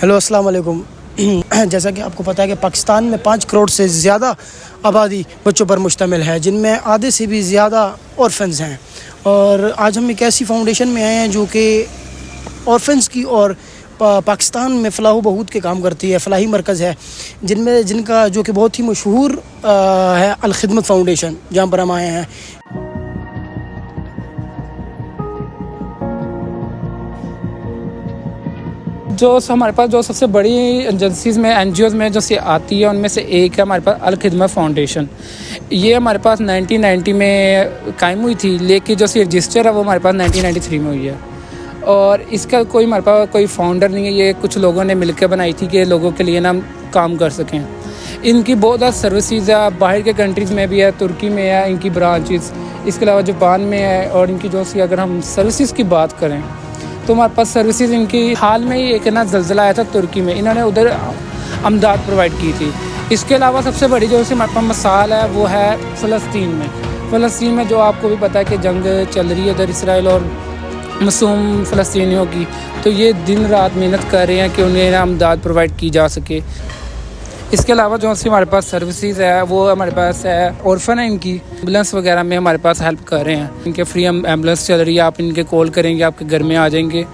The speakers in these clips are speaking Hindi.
हेलो अस्सलाम वालेकुम। जैसा कि आपको पता है कि पाकिस्तान में 5 करोड़ से ज़्यादा आबादी बच्चों पर मुश्तमिल है, जिनमें आधे से भी ज़्यादा ऑर्फन्स हैं। और आज हम एक ऐसी फाउंडेशन में आए हैं जो कि ऑर्फन्स की और पाकिस्तान में फ़लाह व बहूत के काम करती है। फ़लाही मरकज़ है जिनका जो कि बहुत ही मशहूर है अल खिदमत फाउंडेशन, जहाँ पर हम आए हैं। जो हमारे पास जो सबसे बड़ी एजेंसीज़ में NGOs में जो आती है उनमें से एक है हमारे पास अल खिदमत फाउंडेशन। ये हमारे पास 1990 में कायम हुई थी, लेकिन जो रजिस्टर है वो हमारे पास 1993 में हुई है। और इसका कोई हमारे पास कोई फाउंडर नहीं है, ये कुछ लोगों ने मिलकर बनाई थी कि लोगों के लिए ना हम काम कर सकें। इनकी बहुत ज़्यादा सर्विसेज है, बाहर के कंट्रीज़ में भी है, तुर्की में है इनकी ब्रांचेस, इसके अलावा जापान में है। और इनकी जो अगर हम सर्विसेज की बात करें तो हमारे पास सर्विसेज इनकी हाल में ही एक ना ज़लज़ला आया था तुर्की में, इन्होंने उधर अमदाद प्रोवाइड की थी। इसके अलावा सबसे बड़ी जो हमारे पास मिसाल है वो है फ़लस्तीन में जो आपको भी पता है कि जंग चल रही है उधर इसराइल और मासूम फ़लस्तीनियों की। तो ये दिन रात मेहनत कर रहे हैं कि उन्हें अमदाद प्रोवाइड की जा सके। इसके अलावा जो हमारे पास सर्विसेज है वो हमारे पास है ऑर्फन है, इनकी एम्बुलेंस वगैरह में हमारे पास हेल्प कर रहे हैं। इनके फ्री एम्बुलेंस चल रही है, आप इनके कॉल करेंगे आपके घर में आ जाएंगे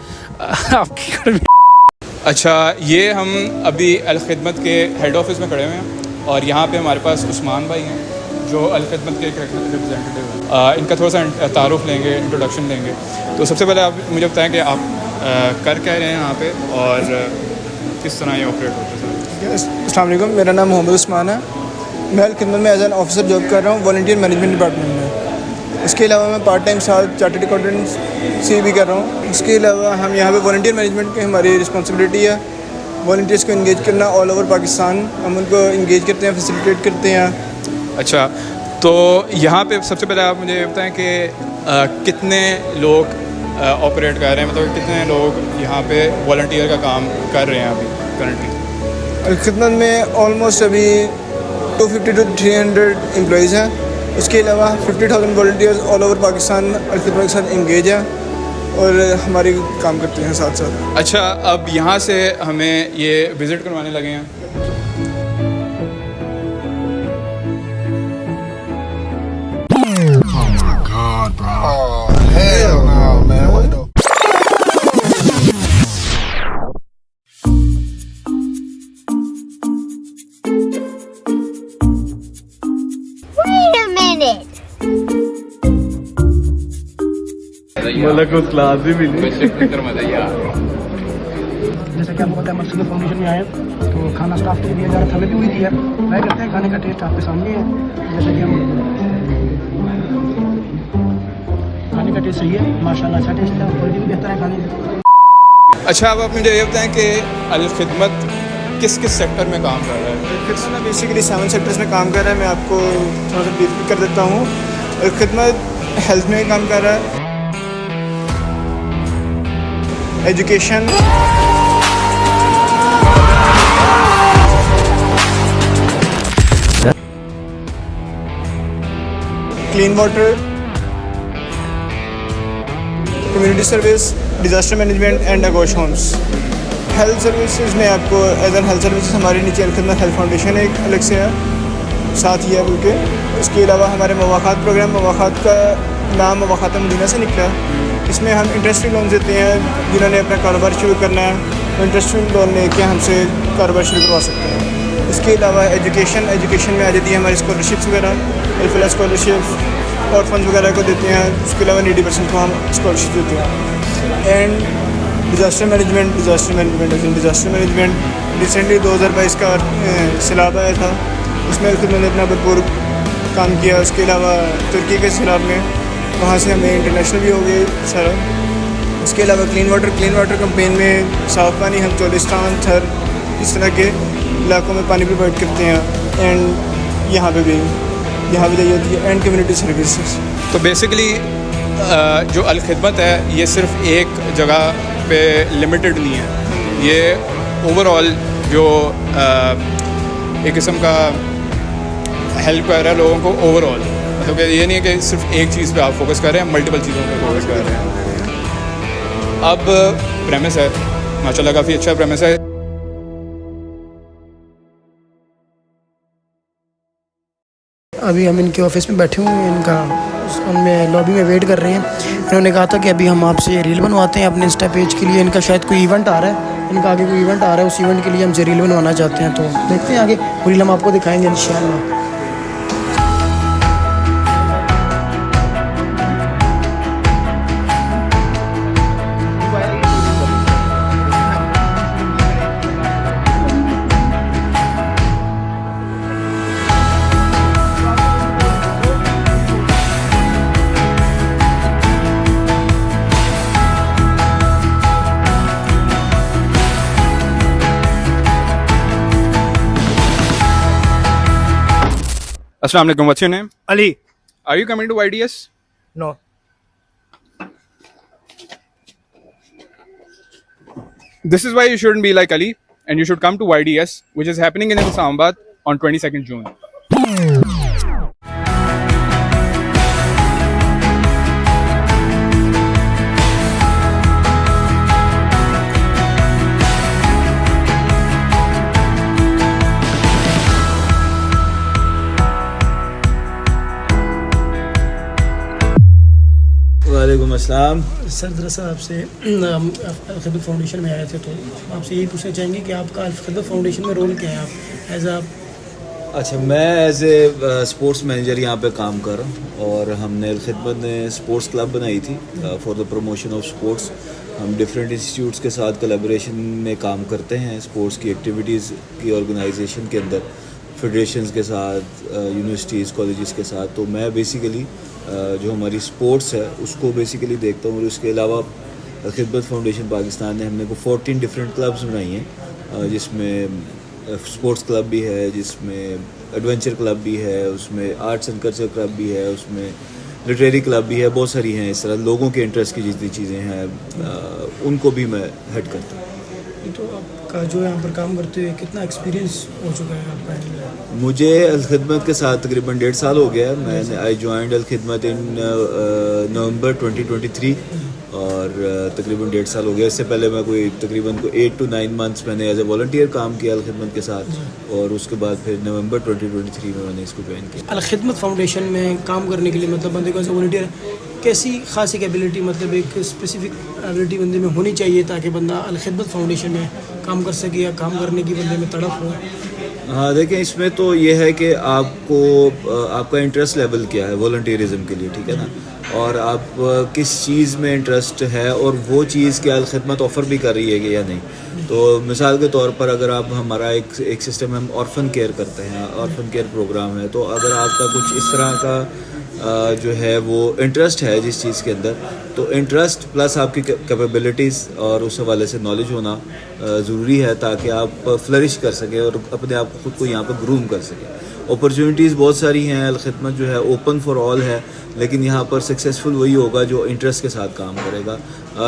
आपके घर में। अच्छा, ये हम अभी अल खिदमत के हेड ऑफिस में खड़े हुए हैं और यहाँ पे हमारे पास उस्मान भाई हैं जो अल खिदमत के रिप्रेजेंटेटिव हैं। इनका थोड़ा सा तारुफ लेंगे, इंट्रोडक्शन लेंगे। तो सबसे पहले आप मुझे बताएं कि आप कर क्या रहे हैं यहाँ पे और किस तरह ये ऑपरेट होता है। अस्सलाम वालेकुम, मेरा नाम मोहम्मद उस्मान है। मैं अल खिदमत में एज एन ऑफिसर जॉब कर रहा हूँ वॉलंटियर मैनेजमेंट डिपार्टमेंट में। इसके अलावा मैं पार्ट टाइम साथ चार्टर्ड अकाउंटेंसी भी कर रहा हूँ। इसके अलावा हम यहाँ पे वॉलंटियर मैनेजमेंट की हमारी रिस्पॉन्सिबिलिटी है वॉलंटियर्स को इंगेज करना ऑल ओवर पाकिस्तान। हम उनको इंगेज करते हैं, फैसिलिटेट करते हैं। अच्छा, तो यहाँ पे सबसे पहले आप मुझे बताएं कि कितने लोग ऑपरेट कर रहे हैं, मतलब कितने लोग यहाँ पे वॉलंटियर का काम कर रहे हैं अभी करंटली। अल खिदमत में ऑलमोस्ट अभी 250 to 300 एम्प्लॉइज़ हैं। उसके अलावा 50,000 वॉलंटियर्स ऑल ओवर पाकिस्तान अल खिदमत के साथ इंगेज हैं और हमारी काम करते हैं साथ साथ। अच्छा, अब यहाँ से हमें ये विज़िट करवाने लगे हैं। कुछ क्लास भी मिली। जैसे कि आपको पता है मस्जिद फाउंडेशन में आए तो खाना स्टाफ के लिए दिया जा रहा था, हमें भी हुई थी है। ट्राई करते हैं, खाने का टेस्ट आपके सामने है। जैसे कि हम खाने का टेस्ट सही है माशाल्लाह, अच्छा टेस्ट है, क्वालिटी भी बेहतर है खाने की। अच्छा, अब आप मुझे ये बताएं कि अल खिदमत किस किस सेक्टर में काम कर रहा है। अल खिदमत बेसिकली 7 सेक्टर्स में काम कर रहा है। मैं आपको थोड़ा सा ब्रीफ कर देता हूँ। अल खिदमत हेल्थ में काम कर रहा है, education, clean water, community service, disaster management and Aghosh homes. Health services में आपको एज एन हेल्थ सर्विसेज हमारे नीचे अल खिदमत हेल्थ फाउंडेशन एक अलग से है, साथ ही है बल्कि। इसके अलावा हमारे मवाखात प्रोग्राम, मवाखात का नाम मवाखात मदीना से निकला। इसमें हम इंटरेस्ट फ्री लोन देते हैं। जिन्होंने अपना कारोबार शुरू करना है वो इंटरेस्ट फ्री लोन लेके हमसे कारोबार शुरू करवा सकते हैं। इसके अलावा एजुकेशन में आ जाती है हमारी स्कॉलरशिप्स वगैरह, वेलफेयर स्कॉलरशिप और फंड वगैरह को देते हैं। उसके अलावा नीडी पर्सन को हम स्कॉलरशिप देते हैं। एंड डिज़ास्टर मैनेजमेंट रिसेंटली 2022 का सैलाब आया था, उसमें अल खिदमत ने अपना भरपूर काम किया। उसके अलावा तुर्की के सैलाब में वहाँ से हमें इंटरनेशनल भी हो गए सारा। उसके अलावा क्लीन वाटर कैंपेन में साफ़ पानी हम चोलिस्तान, थर, इस तरह के इलाकों में पानी प्रोवाइड करते हैं। एंड यहाँ पे भी जाइए होती है एंड कम्युनिटी सर्विसेज। तो बेसिकली जो अल खिदमत है ये सिर्फ एक जगह पे लिमिटेड नहीं है, ये ओवरऑल जो एक किस्म का हेल्प कर रहा है लोगों को ओवरऑल। मतलब ये नहीं है कि सिर्फ एक चीज़ पे आप फोकस कर रहे हैं, मल्टीपल चीज़ों पे फोकस कर रहे हैं। अब प्रेमिस है माशाल्लाह, काफ़ी अच्छा प्रेमिस है। अभी हम इनके ऑफिस में बैठे हुए हैं, इनका उनमें लॉबी में वेट कर रहे हैं। इन्होंने कहा था कि अभी हम आपसे रील बनवाते हैं अपने इंस्टा पेज के लिए। इनका शायद कोई इवेंट आ रहा है, इनका आगे कोई इवेंट आ रहा है, उस इवेंट के लिए हमसे रील बनवाना चाहते हैं। तो देखते हैं आगे वो रील हम आपको दिखाएंगे इंशाल्लाह। Assalamu alaikum. What's your name? Ali. Are you coming to YDS? No. This is why you shouldn't be like Ali, and you should come to YDS, which is happening in Islamabad on 22nd June. वालेकुम अस्सलाम। सर दरअसल आपसे अल-खिदमत फाउंडेशन में आए थे, तो आपसे यही पूछना चाहेंगे कि आपका अल-खिदमत फाउंडेशन में रोल क्या है? आप एज अ अच्छा, मैं एज ए स्पोर्ट्स मैनेजर यहाँ पे काम कर रहा हूँ और हमने अल-खिदमत ने स्पोर्ट्स क्लब बनाई थी for the promotion of sports. हम डिफरेंट इंस्टीट्यूट्स के साथ कोलैबोरेशन में काम करते हैं स्पोर्ट्स की एक्टिविटीज़ की ऑर्गेनाइजेशन के अंदर, फेडरेशंस के साथ, यूनिवर्सिटीज़, कॉलेजेस के साथ। तो मैं बेसिकली जो हमारी स्पोर्ट्स है उसको बेसिकली देखता हूँ। और उसके अलावा खिदमत फाउंडेशन पाकिस्तान ने हमने को 14 डिफरेंट क्लब्स बनाई हैं, जिसमें स्पोर्ट्स क्लब भी है, जिसमें एडवेंचर क्लब भी है, उसमें आर्ट्स एंड कल्चर क्लब भी है, उसमें लिटरेरी क्लब भी है, बहुत सारी हैं। इस तरह लोगों के इंटरेस्ट की जितनी चीज़ें हैं उनको भी मैं हेड करता हूँ। तो आपका जो यहाँ पर काम करते हुए कितना एक्सपीरियंस हो चुका है आपका? मुझे अल-खिदमत के साथ तकरीबन 1.5 साल हो गया है। मैंने आई ज्वाइंड अल-खिदमत इन नवंबर 2023 और तकरीबन 1.5 साल हो गया। इससे पहले मैं कोई तकरीबन 8 to 9 मंथ्स मैंने एज ए वॉलंटियर काम किया अल-खिदमत के साथ और उसके बाद फिर नवंबर 2023 में मैंने इसको ज्वाइन किया। अल-खिदमत फाउंडेशन में काम करने के लिए मतलब बंदे को एज ए वॉलंटियर कैसी खासी एबिलिटी, मतलब एक स्पेसिफिक एबिलिटी बंदे में होनी चाहिए ताकि बंदा अल-खिदमत फाउंडेशन में काम कर सके या काम करने की बंदे में तड़प हो? हाँ, देखें, इसमें तो ये है कि आपको आपका इंटरेस्ट लेवल क्या है वॉलंटियरिज्म के लिए, ठीक है ना, और आप किस चीज़ में इंटरेस्ट है और वो चीज़ क्या अल-खिदमत ऑफ़र भी कर रही है कि या नहीं। तो मिसाल के तौर पर अगर आप हमारा एक सिस्टम हम ऑर्फन केयर करते हैं, ऑर्फन केयर प्रोग्राम है, तो अगर आपका कुछ इस तरह का जो है वो इंटरेस्ट है जिस चीज़ के अंदर, तो इंटरेस्ट प्लस आपकी कैपेबिलिटीज़ और उस हवाले से नॉलेज होना ज़रूरी है ताकि आप फ्लरिश कर सकें और अपने आप को खुद को यहाँ पर ग्रूम कर सकें। अपॉर्चुनिटीज़ बहुत सारी हैं, अल-खिदमत जो है ओपन फॉर ऑल है, लेकिन यहाँ पर सक्सेसफुल वही होगा जो इंटरेस्ट के साथ काम करेगा।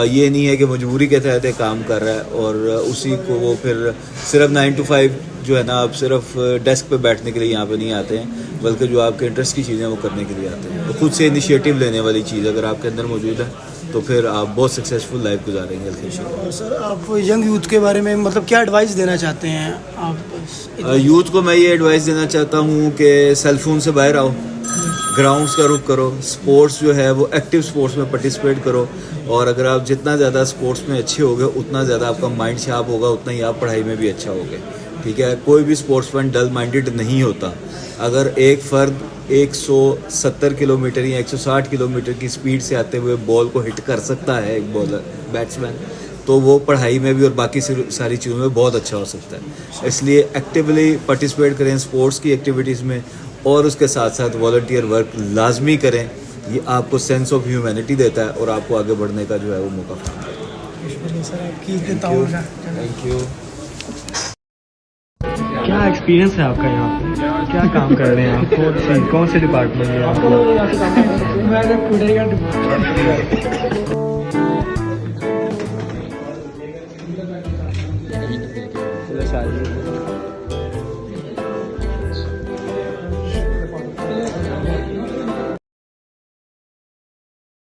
ये नहीं है कि मजबूरी के तहत काम कर रहा है और उसी को वो फिर सिर्फ 9 to 5 जो है ना, आप सिर्फ डेस्क पे बैठने के लिए यहाँ पे नहीं आते हैं, बल्कि जो आपके इंटरेस्ट की चीज़ें वो करने के लिए आते हैं। तो खुद से इनिशिएटिव लेने वाली चीज़ अगर आपके अंदर मौजूद है तो फिर आप बहुत सक्सेसफुल लाइफ गुजारेंगे। और सर, आप यंग यूथ के बारे में मतलब क्या एडवाइस देना चाहते हैं आप? यूथ को मैं ये एडवाइस देना चाहता हूँ कि सेलफोन से बाहर आओ, ग्राउंड्स का रुख करो, स्पोर्ट्स जो है वो एक्टिव स्पोर्ट्स में पार्टिसिपेट करो, और अगर आप जितना ज़्यादा स्पोर्ट्स में अच्छे होगे उतना ज़्यादा आपका माइंड शार्प होगा, उतना ही आप पढ़ाई में भी अच्छा होगे, ठीक है। कोई भी स्पोर्ट्समैन डल माइंडेड नहीं होता। अगर एक फ़र्द 170 किलोमीटर या 160 किलोमीटर की स्पीड से आते हुए बॉल को हिट कर सकता है, एक बॉलर बैट्समैन, तो वो पढ़ाई में भी और बाकी सारी चीज़ों में बहुत अच्छा हो सकता है। इसलिए एक्टिवली पार्टिसिपेट करें स्पोर्ट्स की एक्टिविटीज़ में और उसके साथ साथ वॉलंटियर वर्क लाजमी करें। ये आपको सेंस ऑफ ह्यूमैनिटी देता है और आपको आगे बढ़ने का जो है वो मौका फराहम करता है। सर आपकी थैंक यू। क्या एक्सपीरियंस है आपका यहाँ पे? क्या काम कर रहे हैं आप? कौन से डिपार्टमेंट में आप?